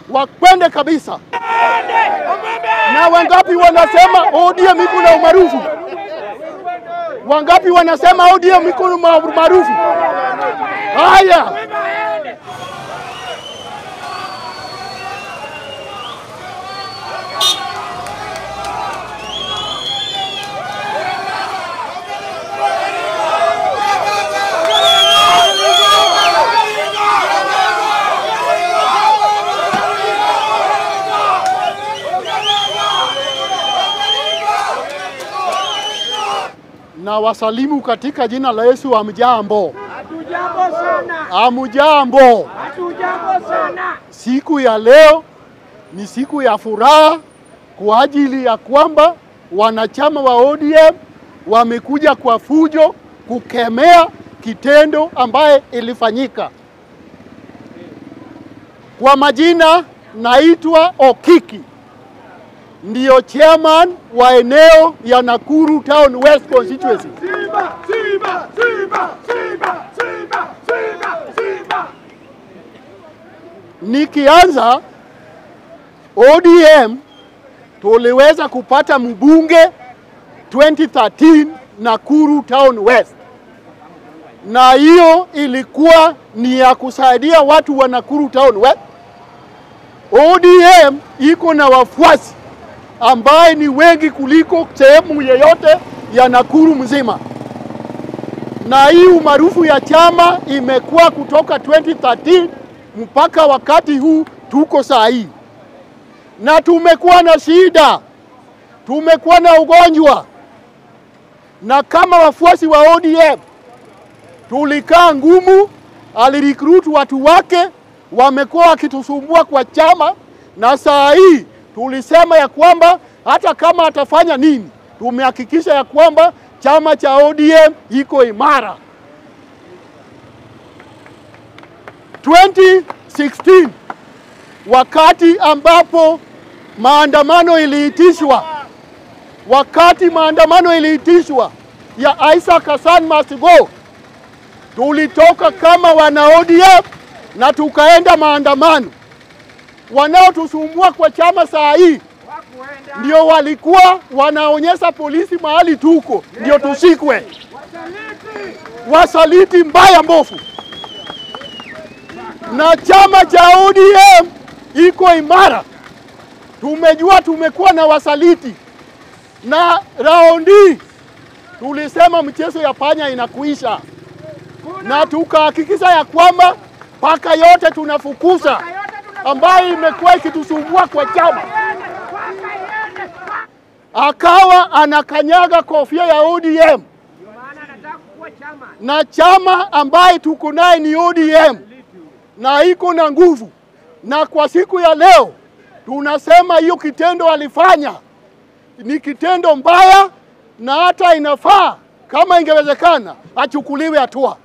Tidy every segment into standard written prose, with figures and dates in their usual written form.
wakwende kabisa. Na wangapi wanasema ODM iko na umaarufu? Wangapi wanasema ODM iko na umaarufu? Haya, na wasalimu katika jina la Yesu. Hamjambo? Hatujambo sana. Hamjambo? Hatujambo sana. Siku ya leo ni siku ya furaha kwa ajili ya kwamba wanachama wa ODM wamekuja kwa fujo kukemea kitendo ambaye ilifanyika. Kwa majina naitwa Okiki, ndiyo chairman wa eneo ya Nakuru Town West Constituency. Simba, Simba, Simba, Simba, Simba, Simba, Simba. Nikianza, ODM tuliweza kupata mbunge 2013 Nakuru Town West, na hiyo ilikuwa ni ya kusaidia watu wa Nakuru Town West. ODM iko na wafuasi ambaye ni wengi kuliko sehemu yeyote ya Nakuru mzima, na hii umaarufu ya chama imekuwa kutoka 2013 mpaka wakati huu tuko saa hii. Na tumekuwa na shida, tumekuwa na ugonjwa, na kama wafuasi wa ODM tulikaa ngumu. Alirecruit watu wake, wamekuwa wakitusumbua kwa chama, na saa hii tulisema ya kwamba hata kama atafanya nini, tumehakikisha ya kwamba chama cha ODM iko imara. 2016 wakati ambapo maandamano iliitishwa, ya Isaac Hassan must go, tulitoka kama wana ODM na tukaenda maandamano. Wanaotusumbua kwa chama saa hii ndio walikuwa wanaonyesha polisi mahali tuko ndio tushikwe. Wasaliti mbaya mbofu. Na chama cha ODM iko imara. Tumejua tumekuwa na wasaliti, na raundi tulisema mchezo ya panya inakuisha, na tukahakikisha ya kwamba paka yote tunafukuza ambaye imekuwa ikitusumbua kwa chama. Akawa anakanyaga kofia ya ODM, na chama ambaye tuko naye ni ODM na iko na nguvu. Na kwa siku ya leo tunasema hiyo kitendo alifanya ni kitendo mbaya, na hata inafaa kama ingewezekana achukuliwe hatua.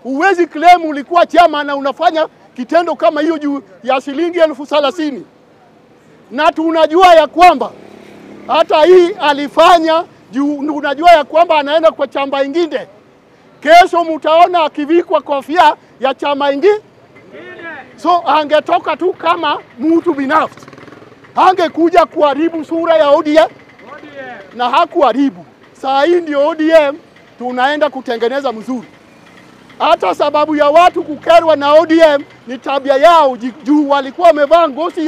Huwezi claim ulikuwa chama na unafanya kitendo kama hiyo juu ya shilingi 30,000. Na tunajua ya kwamba hata hii alifanya juu unajua ya kwamba anaenda kwa chama ingine. Kesho mtaona akivikwa kofia ya chama ingine. So angetoka tu kama mtu binafsi, angekuja kuharibu sura ya ODM, na hakuharibu. Saa hii ndio ODM tunaenda kutengeneza mzuri. Hata sababu ya watu kukerwa na ODM ni tabia yao, juu walikuwa wamevaa ngozi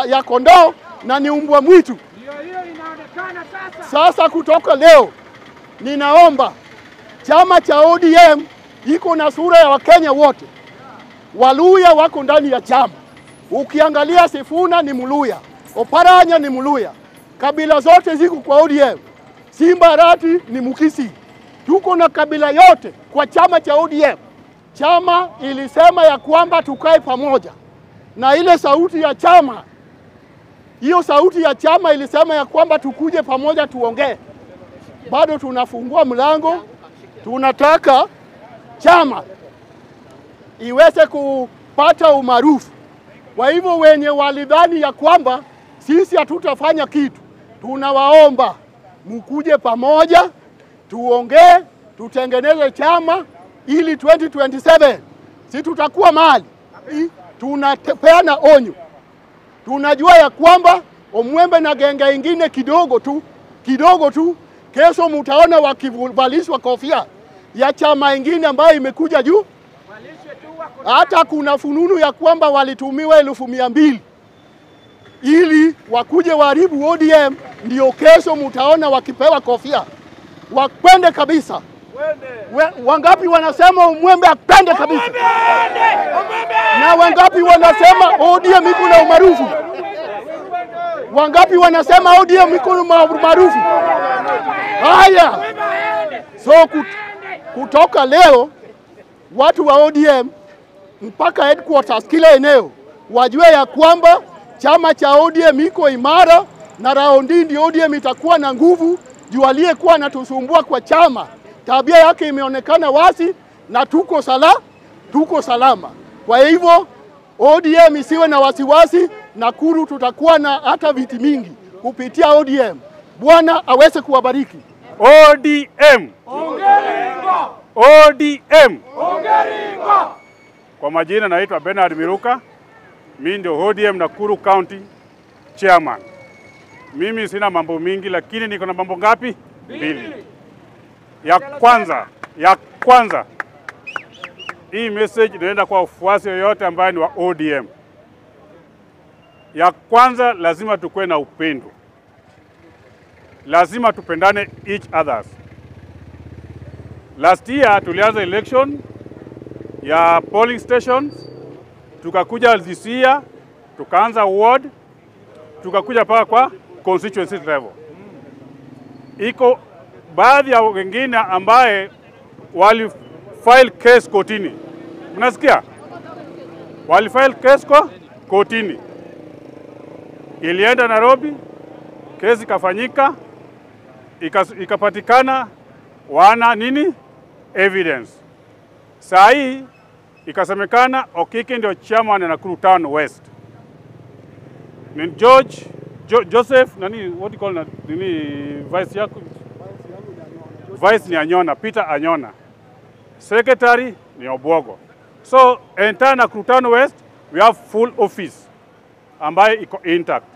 ya kondoo na ni umbwa mwitu. Hiyo inaonekana sasa. Sasa kutoka leo ninaomba chama cha ODM iko na sura ya Wakenya wote. Waluya wako ndani ya chama. Ukiangalia Sifuna ni Mluya, Oparanya ni Mluya. Kabila zote ziko kwa ODM. Simba Arati ni Mukisi. Tuko na kabila yote kwa chama cha ODM. Chama ilisema ya kwamba tukae pamoja, na ile sauti ya chama, hiyo sauti ya chama ilisema ya kwamba tukuje pamoja tuongee. Bado tunafungua mlango, tunataka chama iweze kupata umaarufu. Kwa hivyo wenye walidhani ya kwamba sisi hatutafanya kitu, tunawaomba mkuje pamoja, tuongee, tutengeneze chama ili 2027 si tutakuwa mahali. tunapeana onyo. Tunajua ya kwamba Omwembe na genge ingine kidogo tu, kesho mtaona wakivalishwa kofia ya chama ingine ambayo imekuja juu. Hata kuna fununu ya kwamba walitumiwa 1,200 ili wakuje waharibu ODM, ndio kesho mtaona wakipewa kofia. Wapende kabisa. Wangapi wanasema Omwembe apende kabisa? Na wangapi wanasema ODM iko na umaarufu? Wangapi wanasema ODM iko na umaarufu? Haya. So kutoka leo watu wa ODM mpaka headquarters kila eneo wajue ya kwamba chama cha ODM iko imara, na raundi ndio ODM itakuwa na nguvu. Juu aliyekuwa anatusumbua kwa chama, tabia yake imeonekana wasi na tuko salama. Kwa hivyo ODM isiwe na wasiwasi. Nakuru tutakuwa na hata viti mingi kupitia ODM. Bwana aweze kuwabariki. ODM. Ongeringo. ODM. Ongeringo. Kwa majina naitwa Bernard Miruka. Mimi ndio ODM Nakuru County Chairman. Mimi sina mambo mingi, lakini niko na mambo ngapi? 2. Ya kwanza. Hii message inaenda kwa wafuasi yoyote ambaye ni wa ODM. Ya kwanza, lazima tukue na upendo. Lazima tupendane each others. Last year tulianza election ya polling stations, tukakuja this year tukaanza ward, tukakuja paka kwa constituency level. Iko baadhi ya wengine ambaye wali file case kotini. Mnasikia? Wali file case kwa kotini. Ilienda Nairobi, kesi ikafanyika, ikapatikana wana nini? Evidence. Saa hii ikasemekana Okiki ndio chairman na Nakuru Town West. Ni Joseph nani, what do you call nini, vice yako? Vice ni Anyona, Peter Anyona. Secretary ni Obogo. So entire Nakuru Town West we have full office ambaye iko intact.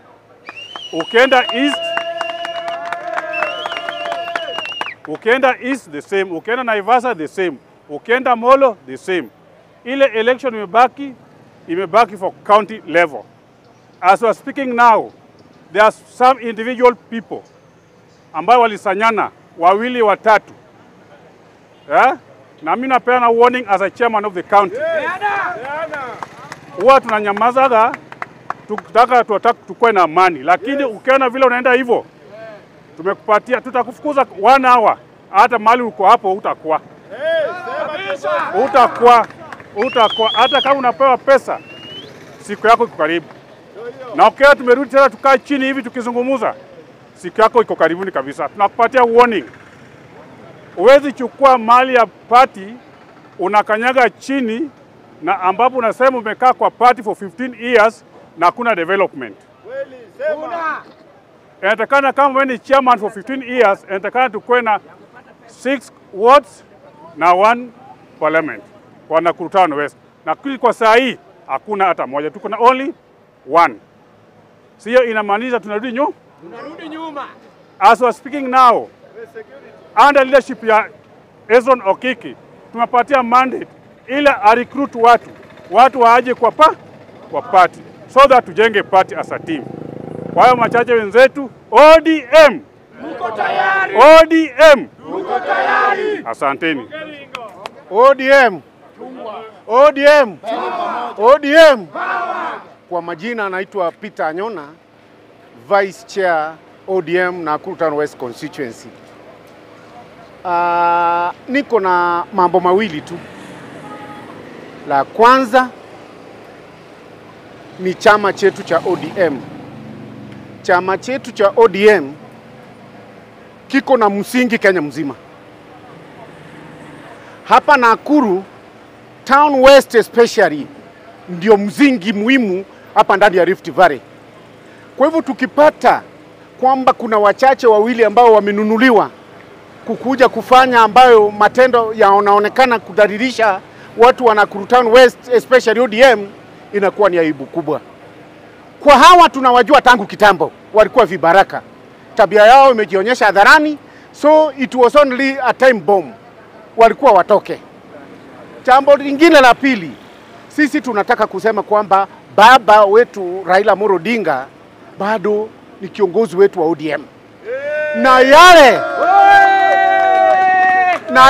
Ukienda east the same, ukienda Naivasha the same, ukienda Molo the same. Ile election imebaki for county level. As we are speaking now, there are some individual people ambao walisanyana 2 watatu. Na mimi napeana warning as a chairman of the county. Huwa tunanyamazaga tukue na amani, lakini ukiona vile unaenda hivyo, tumekupatia, tutakufukuza 1 hour, hata mali uko hapo utakuwa. Utakuwa hata kama unapewa pesa, siku yako iko karibu. Na ukiona tumerudi tena tukaa chini hivi tukizungumuza, siku yako iko karibuni kabisa. Tunakupatia warning. Uwezi chukua mali ya party unakanyaga chini, na ambapo unasema umekaa kwa party for 15 years na kuna development. Inatakana kama wewe ni chairman for 15 years, inatakana tukue na 6 wards na 1 parliament kwa Nakuru Town West. Na kwa saa hii hakuna hata moja, tuko na only 1. Sio inamaanisha tunarudi nyuma. As we are speaking now, under leadership ya Ezon Okiki, tumepatia mandate ile a recruit watu waje kwa party, so that tujenge party as a team. Kwa hiyo machache wenzetu, ODM Muko tayari. ODM Muko tayari. Asanteni. ODM. Kwa majina anaitwa Peter Anyona, Vice Chair ODM Nakuru Town West Constituency. Niko na mambo mawili tu. La kwanza ni chama chetu cha ODM. Chama chetu cha ODM kiko na msingi Kenya mzima. Hapa Nakuru Town West especially ndio msingi muhimu hapa ndani ya Rift Valley. Kwa hivyo tukipata kwamba kuna wachache wawili ambao wamenunuliwa kukuja kufanya ambayo matendo yanaonekana kudhalilisha watu wa Nakuru Town West especially ODM, inakuwa ni aibu kubwa. Kwa hawa tunawajua tangu kitambo, walikuwa vibaraka. Tabia yao imejionyesha hadharani, so it was only a time bomb. Walikuwa watoke. Jambo lingine la pili, sisi tunataka kusema kwamba baba wetu Raila Amolo Odinga bado ni kiongozi wetu wa ODM. Na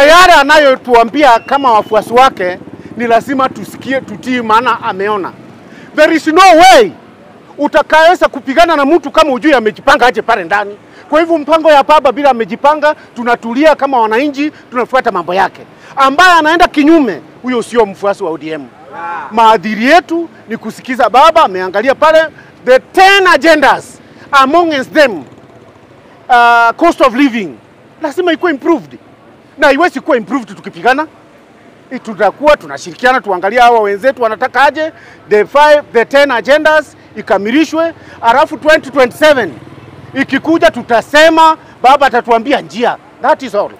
yale anayotuambia kama wafuasi wake ni lazima tusikie, tutii, maana ameona. There is no way utakaweza kupigana na mtu kama ujui amejipanga aje pale ndani. Kwa hivyo mpango ya baba bila amejipanga, tunatulia kama wananchi, tunafuata mambo yake. Ambaye anaenda kinyume, huyo sio mfuasi wa ODM. Maadili yetu ni kusikiza baba, ameangalia pale the 10 agendas, amongst them cost of living lazima ikuwe improved, na iwezi kuwa improved tukipigana. Tutakuwa tunashirikiana, tuangalia hawa wenzetu wanataka aje, the 10 agendas ikamilishwe, alafu 2027 ikikuja tutasema, baba atatuambia njia. That is all.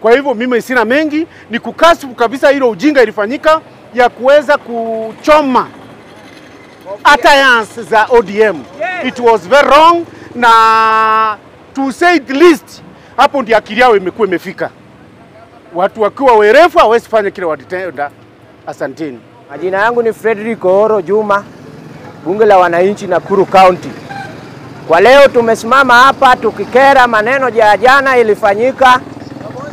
Kwa hivyo mimi sina mengi, ni kukasifu kabisa hilo ujinga ilifanyika ya kuweza kuchoma alliance za ODM. It was very wrong, na to say the least, hapo ndio akili yao imekuwa imefika. Watu wakiwa werefu hawezi fanya kile watenda. Asanteni. Majina yangu ni Frederick Oro Juma, bunge la wananchi Nakuru County. Kwa leo tumesimama hapa tukikera maneno ya jana ilifanyika,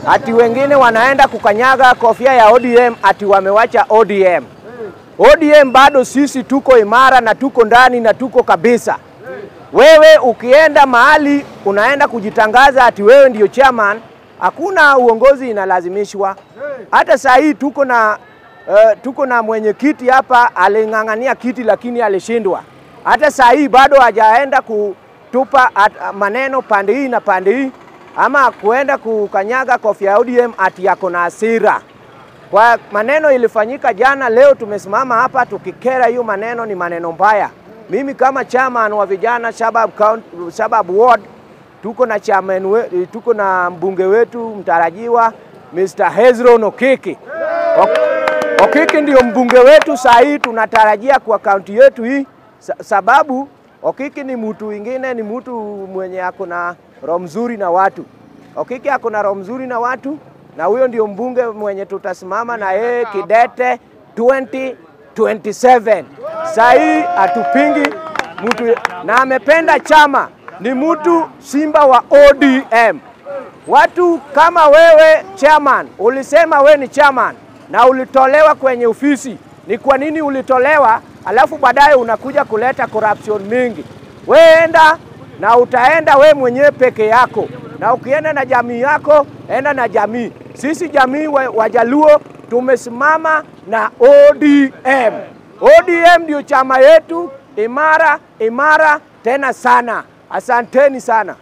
ati wengine wanaenda kukanyaga kofia ya ODM, ati wamewacha ODM. ODM bado sisi tuko imara na tuko ndani na tuko kabisa. Wewe ukienda mahali unaenda kujitangaza ati wewe ndio chairman, hakuna uongozi inalazimishwa. Hata saa hii tuko na mwenyekiti hapa aling'ang'ania kiti lakini alishindwa. Hata saa hii bado hajaenda kutupa maneno pande hii na pande hii, ama kuenda kukanyaga kofia ya ODM ati yako na hasira. Kwa maneno ilifanyika jana, leo tumesimama hapa tukikera hiyo maneno, ni maneno mbaya. Mimi kama chairman wa vijana Shabab Ward, tuko na mbunge wetu mtarajiwa Mr. Hezron Okiki. Okiki ndio mbunge wetu saa hii tunatarajia kwa kaunti yetu hii, sababu Okiki ni mtu wengine, ni mtu mwenye ako na roho mzuri na watu. Okiki ako na roho mzuri na watu, na huyo ndio mbunge mwenye tutasimama na yeye kidete 2027. Saa hii atupingi mtu, na amependa chama, ni mtu simba wa ODM. Watu kama wewe chairman, ulisema we ni chairman na ulitolewa kwenye ofisi. Ni kwa nini ulitolewa alafu baadaye unakuja kuleta corruption mingi? We enda na utaenda we mwenyewe peke yako, na ukienda na jamii yako, enda na jamii. Sisi jamii Wajaluo tumesimama na ODM. ODM ndio chama yetu imara tena sana. Asanteni sana.